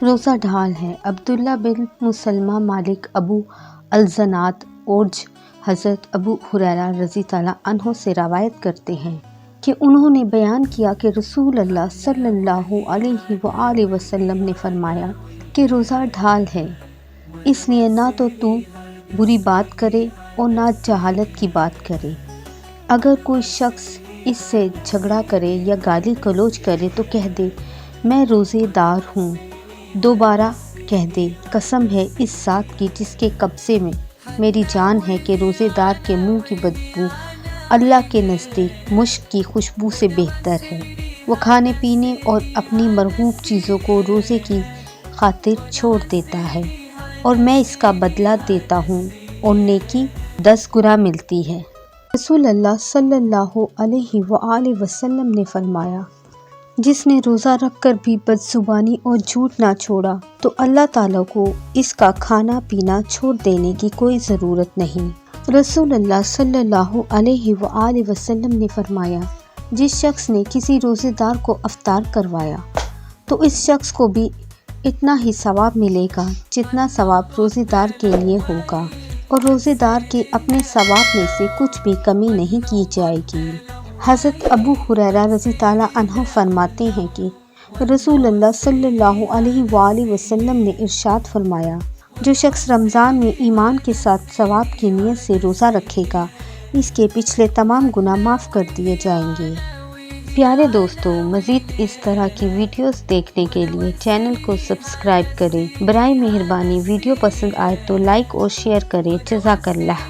روزہ ڈھال ہے۔ عبداللہ بن مسلمہ مالک ابو الزناد اوج حضرت ابو ہریرہ رضی اللہ عنہ سے روایت کرتے ہیں کہ انہوں نے بیان کیا کہ رسول اللہ صلی اللہ علیہ وآلہ وسلم نے فرمایا کہ روزہ ڈھال ہے، اس لیے نہ تو بری بات کرے اور نہ جہالت کی بات کرے۔ اگر کوئی شخص اس سے جھگڑا کرے یا گالی گلوچ کرے تو کہہ دے میں روزے دار ہوں، دوبارہ کہہ دے قسم ہے اس ذات کی جس کے قبضے میں میری جان ہے کہ روزے دار کے منہ کی بدبو اللہ کے نزدیک مشک کی خوشبو سے بہتر ہے۔ وہ کھانے پینے اور اپنی مرغوب چیزوں کو روزے کی خاطر چھوڑ دیتا ہے اور میں اس کا بدلہ دیتا ہوں اور نیکی 10 گنا ملتی ہے۔ رسول اللہ صلی اللہ علیہ وآلہ وسلم نے فرمایا جس نے روزہ رکھ کر بھی بدزبانی اور جھوٹ نہ چھوڑا تو اللہ تعالیٰ کو اس کا کھانا پینا چھوڑ دینے کی کوئی ضرورت نہیں۔ رسول اللہ صلی اللہ علیہ وآلہ وسلم نے فرمایا جس شخص نے کسی روزے دار کو افطار کروایا تو اس شخص کو بھی اتنا ہی ثواب ملے گا جتنا ثواب روزے دار کے لیے ہوگا، اور روزے دار کے اپنے ثواب میں سے کچھ بھی کمی نہیں کی جائے گی۔ حضرت ابو ہریرہ رضی اللہ عنہ فرماتے ہیں کہ رسول اللہ صلی اللہ علیہ وآلہ وسلم نے ارشاد فرمایا جو شخص رمضان میں ایمان کے ساتھ ثواب کی نیت سے روزہ رکھے گا اس کے پچھلے تمام گناہ معاف کر دیے جائیں گے۔ پیارے دوستو، مزید اس طرح کی ویڈیوز دیکھنے کے لیے چینل کو سبسکرائب کریں۔ برائے مہربانی ویڈیو پسند آئے تو لائک اور شیئر کریں۔ جزاک اللہ۔